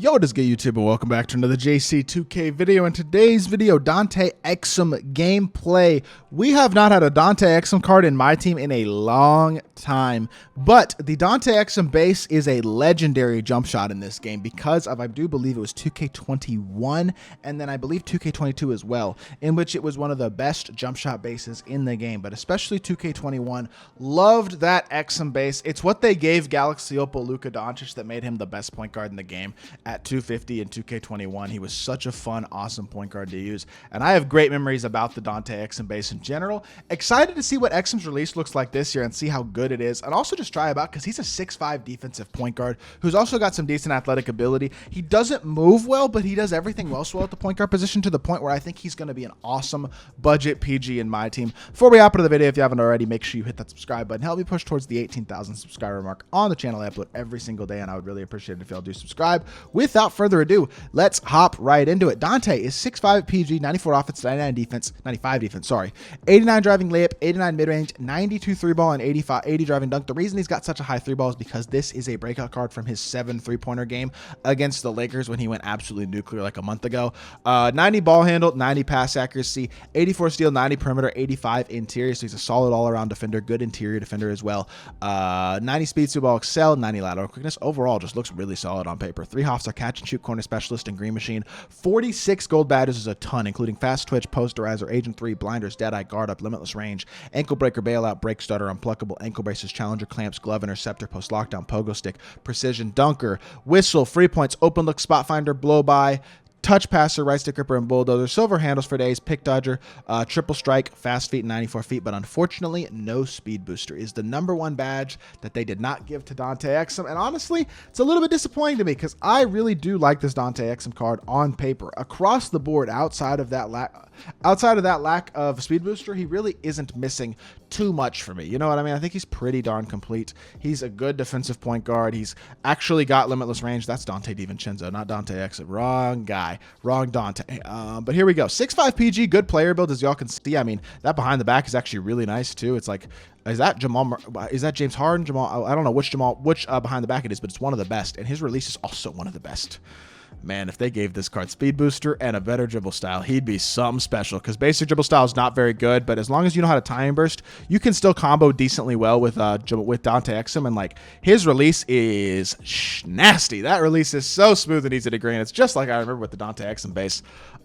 Yo, what is good, YouTube, and welcome back to another JC2K video. In today's video, DANTE EXUM gameplay. We have not had a DANTE EXUM card in my team in a long time, but the DANTE EXUM base is a legendary jump shot in this game because of, I do believe it was 2K21, and then I believe 2K22 as well, in which it was one of the best jump shot bases in the game, but especially 2K21. Loved that EXUM base. It's what they gave Galaxy Opal Luka Doncic that made him the best point guard in the game. At 250 and 2K21, he was such a fun, awesome point guard to use, and I have great memories about the DANTE EXUM base in general. Excited to see what EXUM's release looks like this year and see how good it is, and also just try about because he's a 6'5" defensive point guard who's also got some decent athletic ability. He doesn't move well, but he does everything else well at the point guard position to the point where I think he's going to be an awesome budget PG in my team. Before we hop into the video, if you haven't already, make sure you hit that subscribe button. Help me push towards the 18,000 subscriber mark on the channel. I upload every single day, and I would really appreciate it if y'all do subscribe. Without further ado, let's hop right into it. DANTE is 6'5" PG, 94 offense, 95 defense, sorry. 89 driving layup, 89 mid-range, 92 three-ball, and 80 driving dunk. The reason he's got such a high three-ball is because this is a breakout card from his 7 three-pointer game against the Lakers when he went absolutely nuclear like a month ago. 90 ball handle, 90 pass accuracy, 84 steal, 90 perimeter, 85 interior, so he's a solid all-around defender, good interior defender as well. 90 speed, two ball excel, 90 lateral quickness. Overall, just looks really solid on paper. 3 Hoffs are catch and shoot corner specialist and green machine. 46 gold badges is a ton, including fast twitch, posterizer, agent 3, blinders, deadeye, guard up, limitless range, ankle breaker, bailout, break stutter, unpluckable, ankle braces, challenger, clamps, glove, interceptor, post lockdown, pogo stick, precision, dunker, whistle, free points, open look, spot finder, blow by, touch passer, right stick gripper, and bulldozer. Silver handles for days, pick dodger, triple strike, fast feet, 94 feet, but unfortunately no speed booster is the #1 badge that they did not give to DANTE EXUM, and honestly it's a little bit disappointing to me because I really do like this DANTE EXUM card on paper across the board. Outside of that lack of speed booster, he really isn't missing too much for me. You know what I mean? I think he's pretty darn complete. He's a good defensive point guard. He's actually got limitless range. That's Donte DiVincenzo, not DANTE EXUM. Wrong guy. Wrong Dante. But here we go. 6'5" PG, good player build, as y'all can see. I mean, that behind the back is actually really nice too. It's like, is that James Harden? Jamal? I don't know which behind the back it is, but it's one of the best. And his release is also one of the best. Man, if they gave this card speed booster and a better dribble style, he'd be something special, because basic dribble style is not very good, but as long as you know how to time burst, you can still combo decently well with DANTE EXUM, and like his release is nasty. That release is so smooth and easy to green. It's just like I remember with the DANTE EXUM base.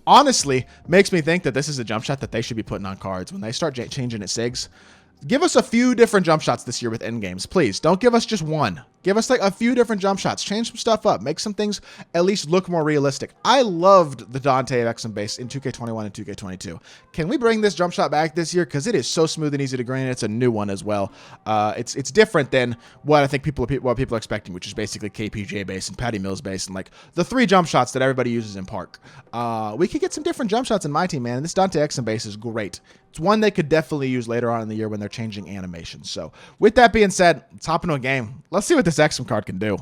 Honestly, makes me think that this is a jump shot that they should be putting on cards when they start changing it SIGs. Give us a few different jump shots this year with end games, please. Don't give us just one. Give us like a few different jump shots. Change some stuff up. Make some things at least look more realistic. I loved the DANTE EXUM base in 2K21 and 2K22. Can we bring this jump shot back this year? Because it is so smooth and easy to green. It's a new one as well. It's different than what I think people are expecting, which is basically KPJ base and Patty Mills base and like the 3 jump shots that everybody uses in Park. We could get some different jump shots in my team, man. And this DANTE EXUM base is great. It's one they could definitely use later on in the year when they're changing animations. So with that being said, let's hop into a game. Let's see what this EXUM card can do.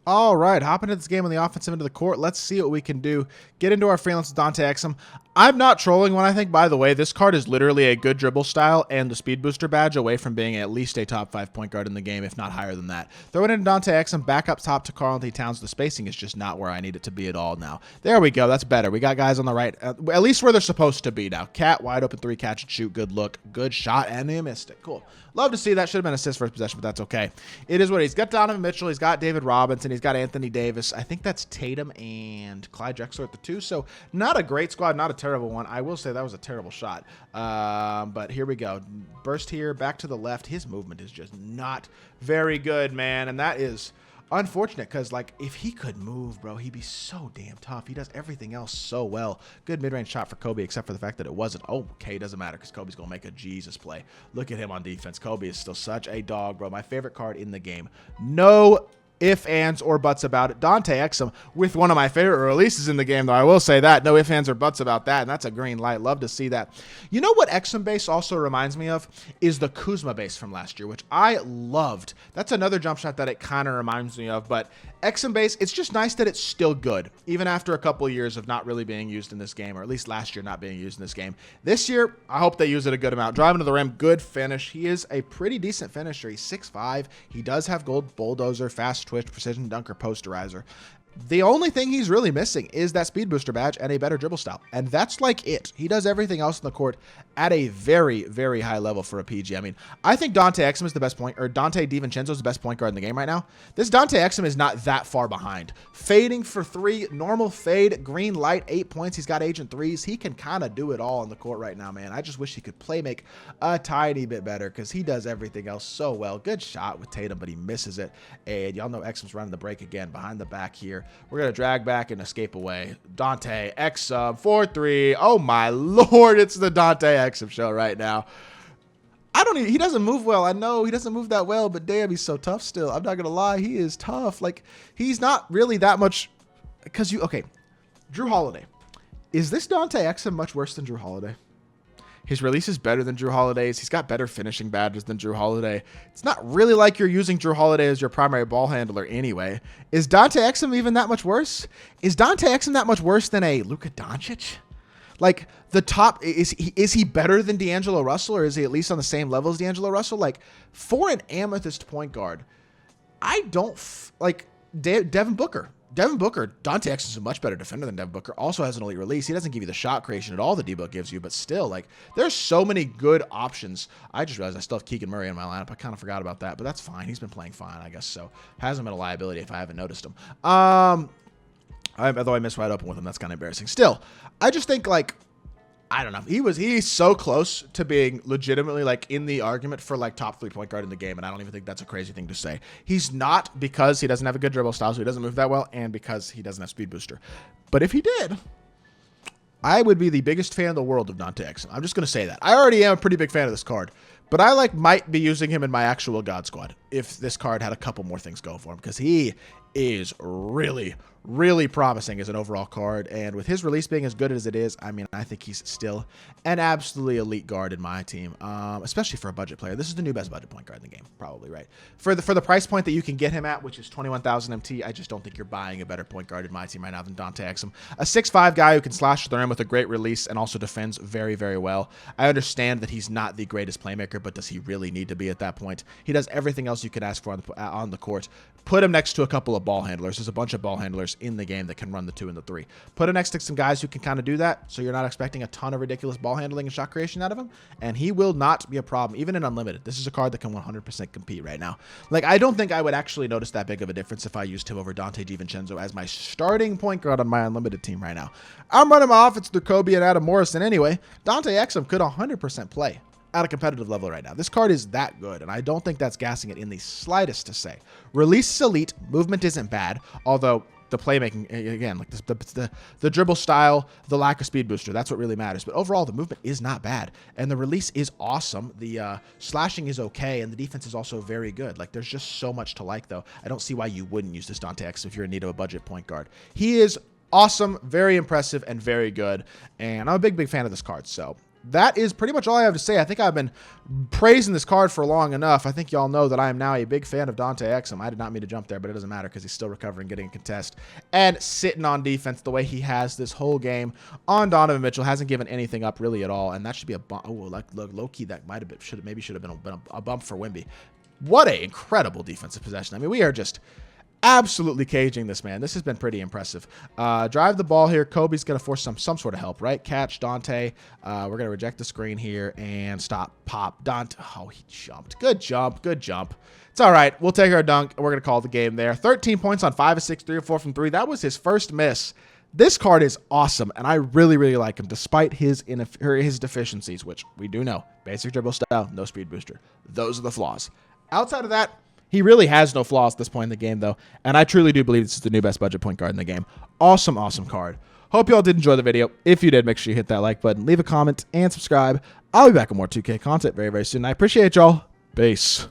All right, hopping into this game on the offensive end of the court. Let's see what we can do. Get into our freelance with DANTE EXUM. I'm not trolling when I think, by the way, this card is literally a good dribble style and the speed booster badge away from being at least a top 5 point guard in the game, if not higher than that. Throwing in DANTE EXUM back up top to Karl-Anthony Towns. The spacing is just not where I need it to be at all now. There we go. That's better. We got guys on the right, at least where they're supposed to be now. Cat, wide open 3, catch and shoot. Good look. Good shot, and they missed it. Cool. Love to see that. Should have been assist first possession, but that's okay. It is what he's got. Donovan Mitchell. He's got David Robinson. He's got Anthony Davis. I think that's Tatum and Clyde Drexler at the 2. So not a great squad, not a terrible one. I will say that was a terrible shot. But here we go. Burst here, back to the left. His movement is just not very good, man. And that is unfortunate because, like, if he could move, bro, he'd be so damn tough. He does everything else so well. Good mid-range shot for Kobe, except for the fact that it wasn't. Oh, okay, doesn't matter because Kobe's going to make a Jesus play. Look at him on defense. Kobe is still such a dog, bro. My favorite card in the game. No ifs, ands, or buts about it. DANTE EXUM with one of my favorite releases in the game, though. I will say that. No ifs, ands, or buts about that, and that's a green light. Love to see that. You know what EXUM base also reminds me of is the Kuzma base from last year, which I loved. That's another jump shot that it kind of reminds me of, but EXUM base, it's just nice that it's still good, even after a couple of years of not really being used in this game, or at least last year not being used in this game. This year, I hope they use it a good amount. Driving to the rim, good finish. He is a pretty decent finisher. He's 6'5". He does have gold bulldozer, fast twitch, precision dunker, posterizer. The only thing he's really missing is that speed booster badge and a better dribble style. And that's like it. He does everything else in the court at a very, very high level for a PG. I mean, I think Dante EXUM is the best point, or Dante DiVincenzo is the best point guard in the game right now. This Dante EXUM is not that far behind. Fading for 3, normal fade, green light, 8 points. He's got agent 3s. He can kind of do it all in the court right now, man. I just wish he could play make a tiny bit better because he does everything else so well. Good shot with Tatum, but he misses it. And y'all know EXUM's running the break again behind the back here. We're going to drag back and escape away. Dante EXUM 4-3. Oh my Lord, it's the Dante EXUM show right now. He doesn't move well. I know he doesn't move that well, but damn, he's so tough still. I'm not going to lie. He is tough. Like, he's not really that much because okay, Drew Holiday. Is this Dante EXUM much worse than Drew Holiday? His release is better than Drew Holiday's. He's got better finishing badges than Drew Holiday. It's not really like you're using Drew Holiday as your primary ball handler anyway. Is Dante EXUM even that much worse? Is Dante EXUM that much worse than a Luka Doncic? Like, the top, is he better than D'Angelo Russell, or is he at least on the same level as D'Angelo Russell? Like, for an Amethyst point guard, I don't, like, Devin Booker. Devin Booker, Dante EXUM is a much better defender than Devin Booker. Also has an elite release. He doesn't give you the shot creation at all that D-Book gives you, but still, like, there's so many good options. I just realized I still have Keegan Murray in my lineup. I kind of forgot about that, but that's fine. He's been playing fine, I guess, so hasn't been a liability if I haven't noticed him. Although I missed wide open with him, that's kind of embarrassing. Still, I just think, like, I don't know. He's so close to being legitimately like in the argument for like top 3-point guard in the game, and I don't even think that's a crazy thing to say. He's not, because he doesn't have a good dribble style, so he doesn't move that well, and because he doesn't have speed booster. But if he did, I would be the biggest fan in the world of Dante EXUM. I'm just gonna say that. I already am a pretty big fan of this card, but I might be using him in my actual God squad if this card had a couple more things go for him, because he is really, really promising as an overall card. And with his release being as good as it is, I mean, I think he's still an absolutely elite guard in my team, especially for a budget player. This is the new best budget point guard in the game, probably, right? For the price point that you can get him at, which is 21,000 MT, I just don't think you're buying a better point guard in my team right now than Dante EXUM. A 6'5" guy who can slash the rim with a great release and also defends very, very well. I understand that he's not the greatest playmaker, but does he really need to be at that point? He does everything else you could ask for on the court. Put him next to a couple of ball handlers. There's a bunch of ball handlers in the game that can run the 2 and the 3. Put him next to some guys who can kind of do that, so you're not expecting a ton of ridiculous ball handling and shot creation out of him, and he will not be a problem, even in Unlimited. This is a card that can 100% compete right now. Like, I don't think I would actually notice that big of a difference if I used him over Dante DiVincenzo as my starting point guard on my Unlimited team right now. I'm running my offense through Kobe and Adam Morrison anyway. Dante EXUM could 100% play at a competitive level right now. This card is that good, and I don't think that's gassing it in the slightest to say. Release is elite. Movement isn't bad, although the playmaking, again, like the dribble style, the lack of speed booster, that's what really matters. But overall, the movement is not bad, and the release is awesome. The slashing is okay, and the defense is also very good. Like, there's just so much to like, though. I don't see why you wouldn't use this Dante EXUM if you're in need of a budget point guard. He is awesome, very impressive, and very good, and I'm a big, big fan of this card, so that is pretty much all I have to say. I think I've been praising this card for long enough. I think y'all know that I am now a big fan of Dante EXUM. I did not mean to jump there, but it doesn't matter because he's still recovering, getting a contest, and sitting on defense the way he has this whole game on Donovan Mitchell. Hasn't given anything up really at all, and that should be a bump. Oh, like, look, low-key, that might have been, should have been a bump for Wemby. What an incredible defensive possession. I mean, we are just absolutely caging this man. This has been pretty impressive. Drive the ball here. Kobe's going to force some sort of help, right? Catch Dante. We're going to reject the screen here and stop. Pop. Dante. Oh, he jumped. Good jump. Good jump. It's all right. We'll take our dunk. We're going to call the game there. 13 points on 5 of 6, 3 of 4 from 3. That was his first miss. This card is awesome, and I really, really like him, despite his deficiencies, which we do know. Basic dribble style, no speed booster. Those are the flaws. Outside of that, he really has no flaws at this point in the game, though, and I truly do believe this is the new best budget point guard in the game. Awesome, awesome card. Hope you all did enjoy the video. If you did, make sure you hit that like button, leave a comment, and subscribe. I'll be back with more 2K content very, very soon. I appreciate y'all. Peace.